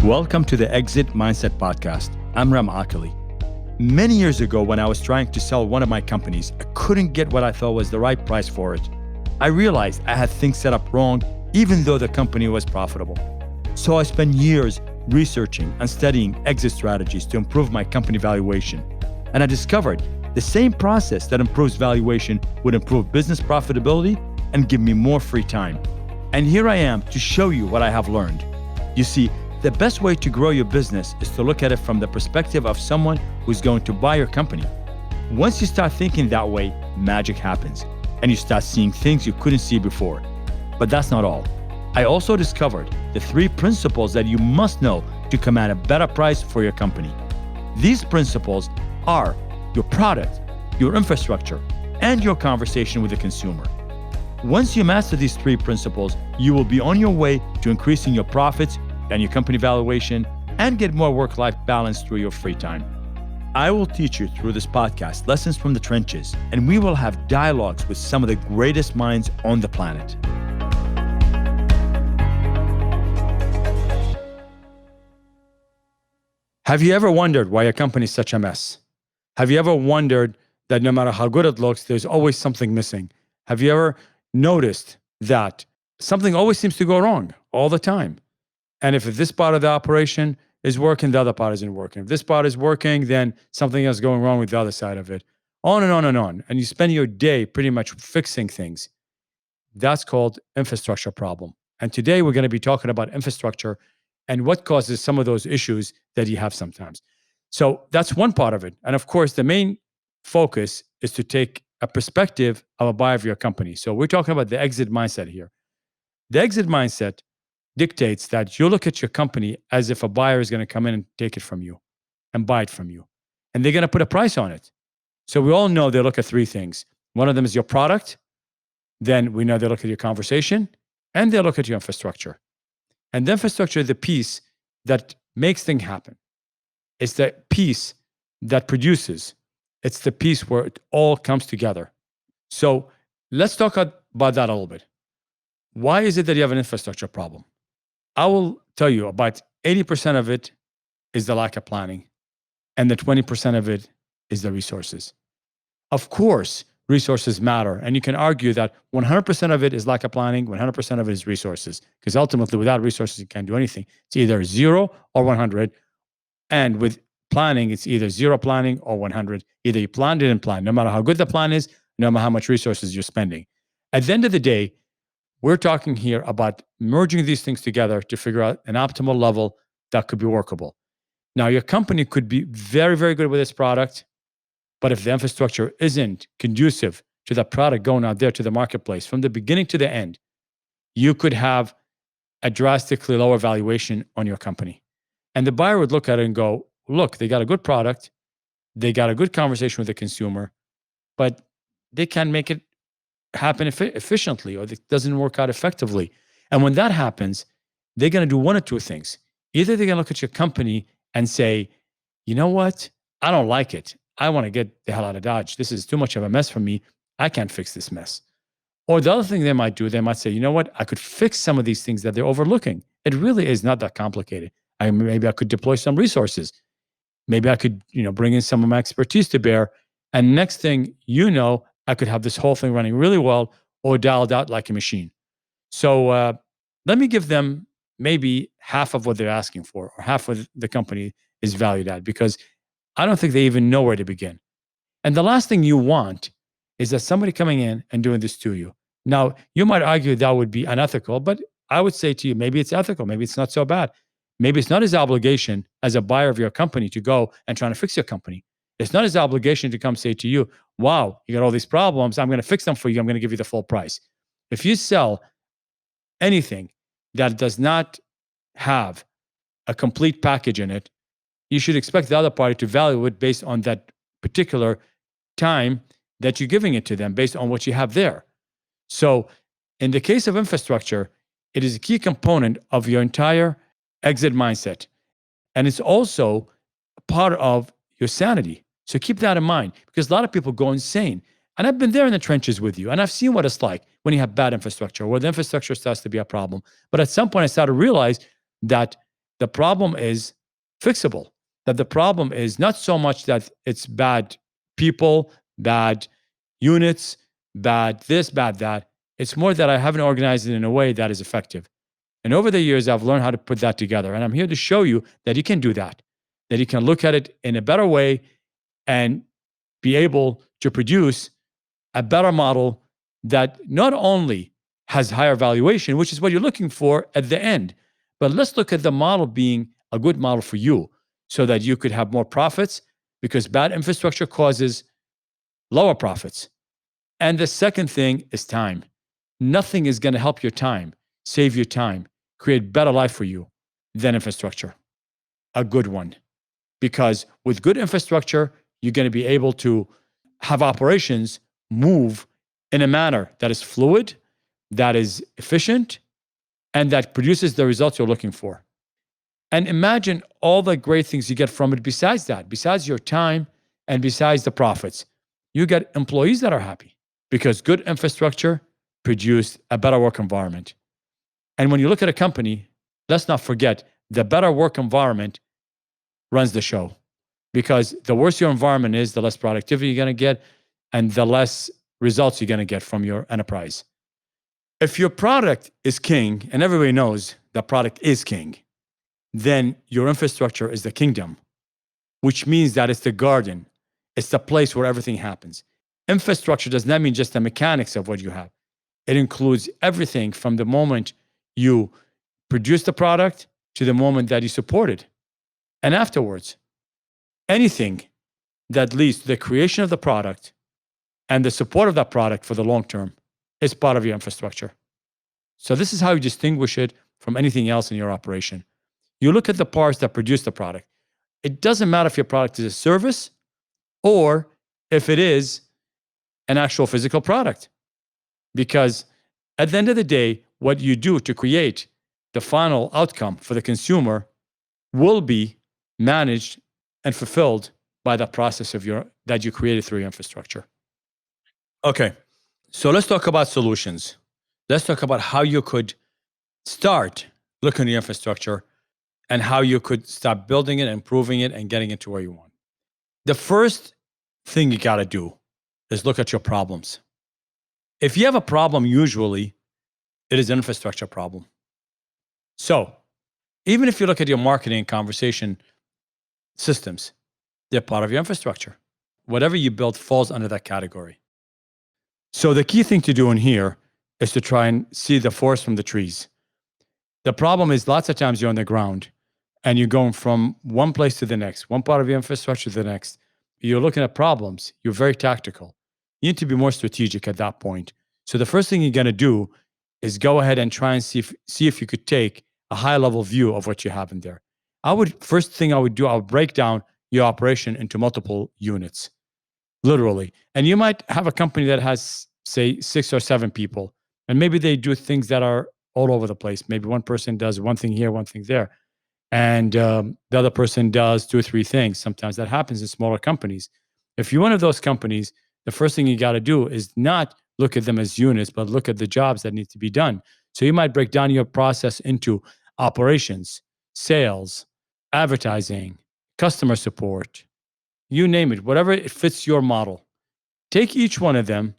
Welcome to the Exit Mindset Podcast. I'm Rem Oculee. Many years ago, when I was trying to sell one of my companies, I couldn't get what I thought was the right price for it. I realized I had things set up wrong, even though the company was profitable. So I spent years researching and studying exit strategies to improve my company valuation. And I discovered the same process that improves valuation would improve business profitability and give me more free time. And here I am to show you what I have learned. You see, the best way to grow your business is to look at it from the perspective of someone who's going to buy your company. Once you start thinking that way, magic happens, and you start seeing things you couldn't see before. But that's not all. I also discovered the 3 principles that you must know to command a better price for your company. These principles are your product, your infrastructure, and your conversation with the consumer. Once you master these 3 principles, you will be on your way to increasing your profits and your company valuation, and get more work-life balance through your free time. I will teach you through this podcast lessons from the trenches, and we will have dialogues with some of the greatest minds on the planet. Have you ever wondered why your company is such a mess? Have you ever wondered that no matter how good it looks, there's always something missing? Have you ever noticed that something always seems to go wrong all the time? And if this part of the operation is working, the other part isn't working. If this part is working, then something else is going wrong with the other side of it. On and on and on. And you spend your day pretty much fixing things. That's called infrastructure problem. And today we're going to be talking about infrastructure and what causes some of those issues that you have sometimes. So that's one part of it. And of course, the main focus is to take a perspective of a buyer of your company. So we're talking about the exit mindset here. The exit mindset dictates that you look at your company as if a buyer is going to come in and take it from you and buy it from you. And they're going to put a price on it. So we all know they look at 3 things. One of them is your product. Then we know they look at your conversation, and they look at your infrastructure. And the infrastructure is the piece that makes things happen. It's the piece that produces. It's the piece where it all comes together. So let's talk about that a little bit. Why is it that you have an infrastructure problem? I will tell you about 80% of it is the lack of planning, and the 20% of it is the resources. Of course, resources matter, and you can argue that 100% of it is lack of planning, 100% of it is resources, because ultimately without resources, you can't do anything. It's either 0 or 100, and with planning, it's either 0 planning or 100. Either you planned it and planned, no matter how good the plan is, no matter how much resources you're spending. At the end of the day, we're talking here about merging these things together to figure out an optimal level that could be workable. Now, your company could be very, very good with its product, but if the infrastructure isn't conducive to that product going out there to the marketplace from the beginning to the end, you could have a drastically lower valuation on your company. And the buyer would look at it and go, look, they got a good product, they got a good conversation with the consumer, but they can't make it happen efficiently, or it doesn't work out effectively. And when that happens, they're going to do one or 2 things. Either they're going to look at your company and say, you know what? I don't like it. I want to get the hell out of Dodge. This is too much of a mess for me. I can't fix this mess. Or the other thing they might do, they might say, you know what? I could fix some of these things that they're overlooking. It really is not that complicated. Maybe I could deploy some resources. Maybe I could, bring in some of my expertise to bear. And next thing you know, I could have this whole thing running really well or dialed out like a machine. So let me give them maybe half of what they're asking for, or half of the company is valued at, because I don't think they even know where to begin. And the last thing you want is that somebody coming in and doing this to you. Now, you might argue that would be unethical, but I would say to you, maybe it's ethical. Maybe it's not so bad. Maybe it's not his obligation as a buyer of your company to go and try to fix your company. It's not his obligation to come say to you, wow, you got all these problems. I'm going to fix them for you. I'm going to give you the full price. If you sell anything that does not have a complete package in it, you should expect the other party to value it based on that particular time that you're giving it to them, based on what you have there. So in the case of infrastructure, it is a key component of your entire exit mindset. And it's also part of your sanity. So keep that in mind, because a lot of people go insane. And I've been there in the trenches with you, and I've seen what it's like when you have bad infrastructure, where the infrastructure starts to be a problem. But at some point, I started to realize that The problem is fixable. That the problem is not so much that it's bad people, bad units, bad this, bad that. It's more that I haven't organized it in a way that is effective. And over the years, I've learned how to put that together. And I'm here to show you that you can do that you can look at it in a better way and be able to produce a better model that not only has higher valuation, which is what you're looking for at the end, but let's look at the model being a good model for you so that you could have more profits, because bad infrastructure causes lower profits. And the second thing is time. Nothing is going to help your time, save your time, create better life for you than infrastructure. A good one. Because with good infrastructure, you're going to be able to have operations move in a manner that is fluid, that is efficient, and that produces the results you're looking for. And imagine all the great things you get from it besides that, besides your time and besides the profits. You get employees that are happy because good infrastructure produced a better work environment. And when you look at a company, let's not forget the better work environment runs the show, because the worse your environment is, the less productivity you're going to get and the less results you're going to get from your enterprise. If your product is king, and everybody knows that product is king, then your infrastructure is the kingdom, which means that it's the garden. It's the place where everything happens. Infrastructure does not mean just the mechanics of what you have. It includes everything from the moment you produce the product to the moment that you support it. And afterwards, anything that leads to the creation of the product and the support of that product for the long term is part of your infrastructure. So this is how you distinguish it from anything else in your operation. You look at the parts that produce the product. It doesn't matter if your product is a service or if it is an actual physical product. Because at the end of the day, what you do to create the final outcome for the consumer will be managed and fulfilled by the process that you created through your infrastructure. Okay, so let's talk about solutions. Let's talk about how you could start looking at your infrastructure and how you could start building it, improving it, and getting it to where you want. The first thing you got to do is look at your problems. If you have a problem, usually it is an infrastructure problem. So even if you look at your marketing and conversation systems, they're part of your infrastructure. Whatever you build falls under that category. So the key thing to do in here is to try and see the forest from the trees. The problem is lots of times you're on the ground and you're going from one place to the next, one part of your infrastructure to the next. You're looking at problems. You're very tactical. You need to be more strategic at that point. So the first thing you're going to do is go ahead and try and see if you could take a high level view of what you have in there. First thing I would do, I would break down your operation into multiple units, literally. And you might have a company that has, say, 6 or 7 people, and maybe they do things that are all over the place. Maybe one person does one thing here, one thing there, and the other person does 2 or 3 things. Sometimes that happens in smaller companies. If you're one of those companies, the first thing you got to do is not look at them as units, but look at the jobs that need to be done. So you might break down your process into operations, sales, advertising, customer support, you name it, whatever it fits your model. Take each one of them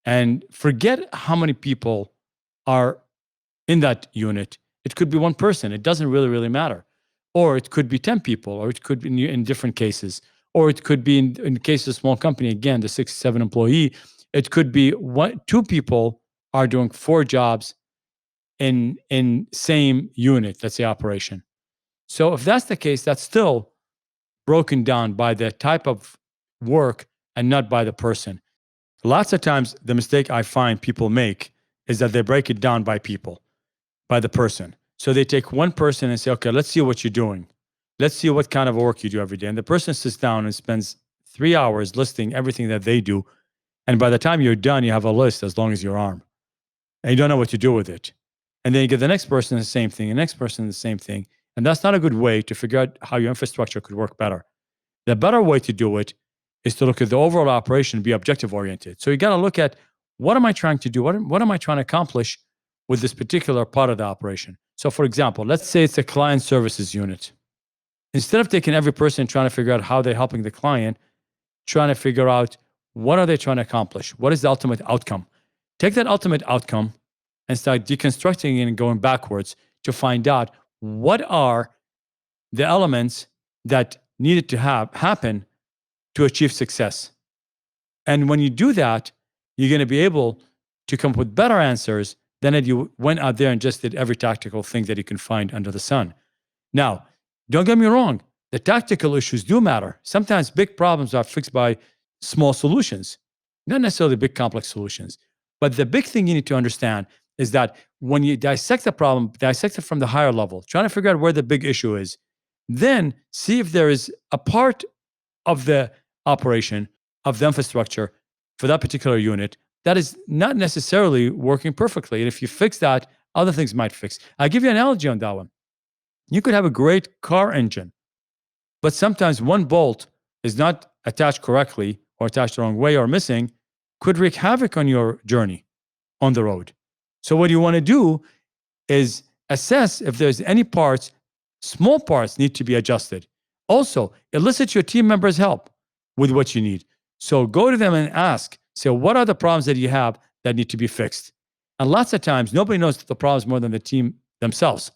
and forget how many people are in that unit. It could be one person. It doesn't really matter. Or it could be 10 people, or it could be in different cases. Or it could be in the case of a small company, again, the 6, 7 employee, it could be 2 people are doing 4 jobs in same unit, let's say operation. So if that's the case, that's still broken down by the type of work and not by the person. Lots of times, the mistake I find people make is that they break it down by people, by the person. So they take one person and say, okay, let's see what you're doing. Let's see what kind of work you do every day. And the person sits down and spends 3 hours listing everything that they do. And by the time you're done, you have a list as long as your arm. And you don't know what to do with it. And then you get the next person the same thing, the next person the same thing. And that's not a good way to figure out how your infrastructure could work better. The better way to do it is to look at the overall operation and be objective oriented. So you got to look at, what am I trying to do? What am I trying to accomplish with this particular part of the operation? So So for example, let's say it's a client services unit. Instead of taking every person and trying to figure out how they're helping the client, trying to figure out what are they trying to accomplish? What is the ultimate outcome? Take that ultimate outcome and start deconstructing it and going backwards to find out what are the elements that needed to happen to achieve success. And when you do that, you're going to be able to come up with better answers than if you went out there and just did every tactical thing that you can find under the sun. Now, don't get me wrong. The tactical issues do matter. Sometimes big problems are fixed by small solutions, not necessarily big complex solutions. But the big thing you need to understand is that when you dissect the problem, dissect it from the higher level, trying to figure out where the big issue is, then see if there is a part of the operation, of the infrastructure for that particular unit that is not necessarily working perfectly. And if you fix that, other things might fix. I'll give you an analogy on that one. You could have a great car engine, but sometimes one bolt is not attached correctly or attached the wrong way or missing, could wreak havoc on your journey on the road. So what you want to do is assess if there's any parts, small parts need to be adjusted. Also, elicit your team members' help with what you need. So go to them and ask, say, what are the problems that you have that need to be fixed? And lots of times, nobody knows the problems more than the team themselves.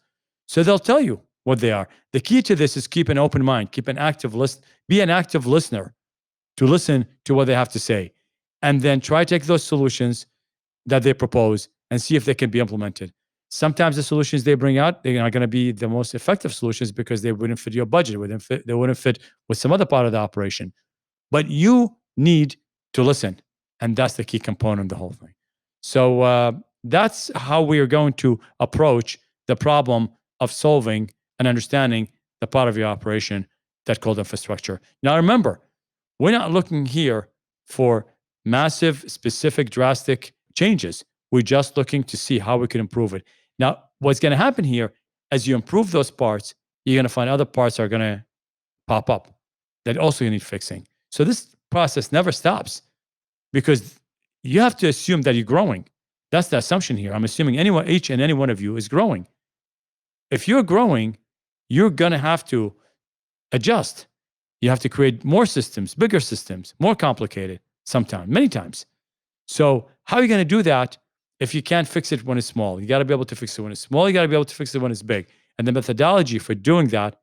So they'll tell you what they are. The key to this is keep an open mind, keep an active list, be an active listener to listen to what they have to say. And then try to take those solutions that they propose and see if they can be implemented. Sometimes the solutions they bring out, they're not going to be the most effective solutions because they wouldn't fit your budget, they wouldn't fit with some other part of the operation. But you need to listen. And that's the key component of the whole thing. So that's how we are going to approach the problem of solving and understanding the part of your operation that's called infrastructure. Now, remember, we're not looking here for massive, specific, drastic changes. We're just looking to see how we can improve it. Now, what's going to happen here, as you improve those parts, you're going to find other parts are going to pop up that also you need fixing. So this process never stops because you have to assume that you're growing. That's the assumption here. I'm assuming each and any one of you is growing. If you're growing, you're going to have to adjust. You have to create more systems, bigger systems, more complicated sometimes, many times. So how are you going to do that if you can't fix it when it's small? You got to be able to fix it when it's small. You got to be able to fix it when it's big. And the methodology for doing that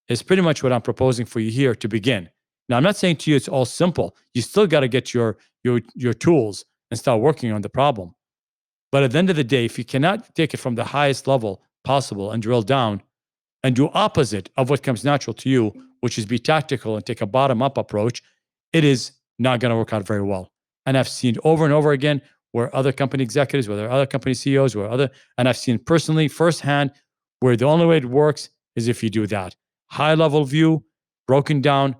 is pretty much what I'm proposing for you here to begin. Now, I'm not saying to you it's all simple. You still got to get your tools and start working on the problem. But at the end of the day, if you cannot take it from the highest level possible and drill down and do opposite of what comes natural to you, which is be tactical and take a bottom-up approach, it is not going to work out very well. And I've seen over and over again where other company executives, whether other company CEOs, and I've seen personally firsthand where the only way it works is if you do that. High-level view, broken down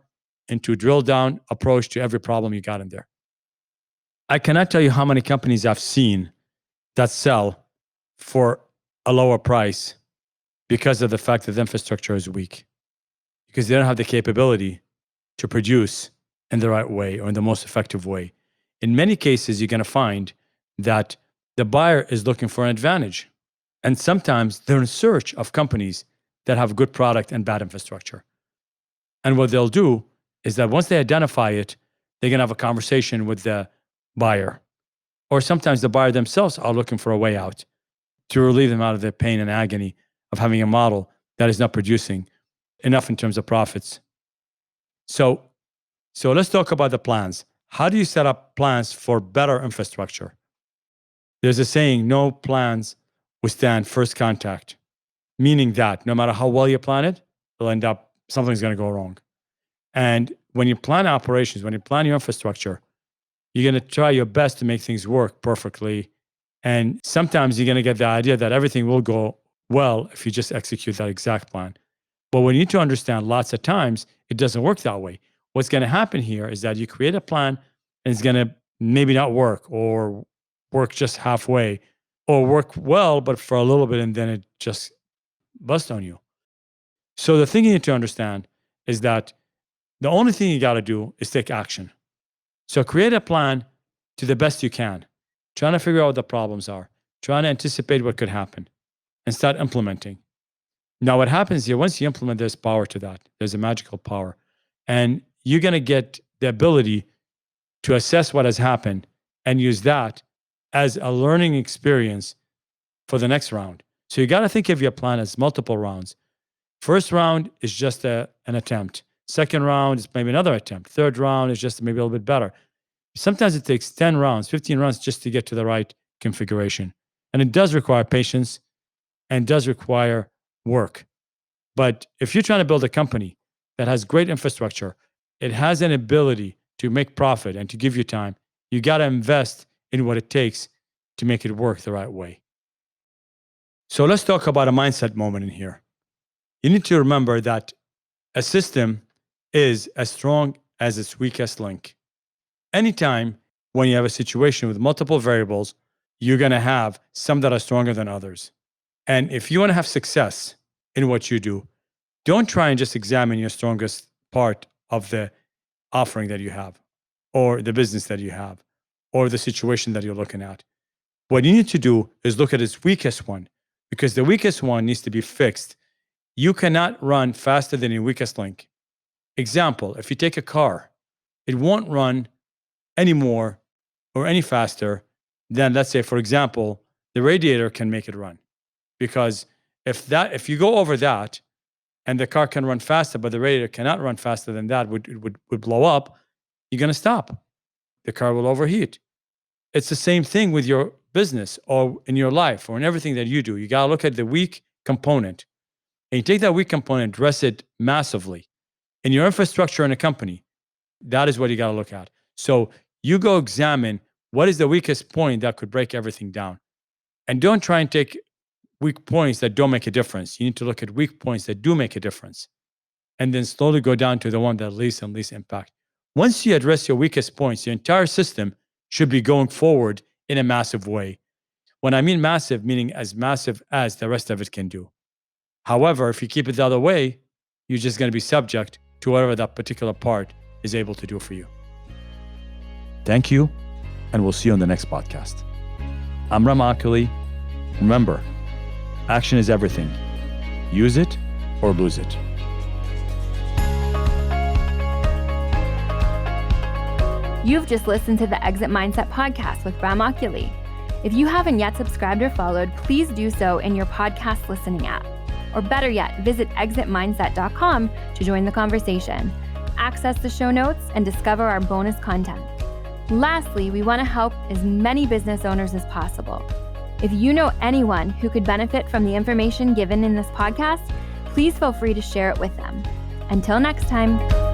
into drill-down approach to every problem you got in there. I cannot tell you how many companies I've seen that sell for a lower price because of the fact that the infrastructure is weak, because they don't have the capability to produce in the right way or in the most effective way. In many cases, you're going to find that the buyer is looking for an advantage. And sometimes they're in search of companies that have good product and bad infrastructure. And what they'll do is that once they identify it, they're going to have a conversation with the buyer. Or sometimes the buyer themselves are looking for a way out to relieve them out of the pain and agony of having a model that is not producing enough in terms of profits. So let's talk about the plans. How do you set up plans for better infrastructure? There's a saying, no plans withstand first contact, meaning that no matter how well you plan it, it'll end up, something's going to go wrong. And when you plan operations, when you plan your infrastructure, you're going to try your best to make things work perfectly. And sometimes you're going to get the idea that everything will go well if you just execute that exact plan. But what you need to understand, lots of times, it doesn't work that way. What's going to happen here is that you create a plan and it's going to maybe not work or work just halfway or work well, but for a little bit and then it just busts on you. So the thing you need to understand is that the only thing you got to do is take action. So create a plan to the best you can, trying to figure out what the problems are, trying to anticipate what could happen, and start implementing. Now, what happens here, once you implement, there's power to that. There's a magical power. And you're going to get the ability to assess what has happened and use that as a learning experience for the next round. So you got to think of your plan as multiple rounds. First round is just an attempt. Second round is maybe another attempt. Third round is just maybe a little bit better. Sometimes it takes 10 rounds, 15 rounds just to get to the right configuration. And it does require patience and does require work. But if you're trying to build a company that has great infrastructure, it has an ability to make profit and to give you time, you got to invest in what it takes to make it work the right way. So let's talk about a mindset moment in here. You need to remember that a system is as strong as its weakest link. Anytime when you have a situation with multiple variables, you're going to have some that are stronger than others. And if you want to have success in what you do, don't try and just examine your strongest part of the offering that you have, or the business that you have, or the situation that you're looking at. What you need to do is look at its weakest one, because the weakest one needs to be fixed. You cannot run faster than your weakest link. Example, if you take a car, it won't run any more or any faster than, let's say, for example, the radiator can make it run. Because if you go over that and the car can run faster, but the radiator cannot run faster than that, it would blow up, you're going to stop. The car will overheat. It's the same thing with your business or in your life or in everything that you do. You got to look at the weak component. And you take that weak component, address it massively. In your infrastructure in a company, that is what you got to look at. So you go examine what is the weakest point that could break everything down. And don't try and take weak points that don't make a difference. You need to look at weak points that do make a difference. And then slowly go down to the one that least and least impact. Once you address your weakest points, your entire system should be going forward in a massive way. When I mean massive, meaning as massive as the rest of it can do. However, if you keep it the other way, you're just going to be subject to whatever that particular part is able to do for you. Thank you, and we'll see you on the next podcast. I'm Rem Oculee. Remember, action is everything. Use it or lose it. You've just listened to the Exit Mindset podcast with Rem Oculee. If you haven't yet subscribed or followed, please do so in your podcast listening app. Or better yet, visit exitmindset.com to join the conversation, access the show notes, and discover our bonus content. Lastly, we want to help as many business owners as possible. If you know anyone who could benefit from the information given in this podcast, please feel free to share it with them. Until next time.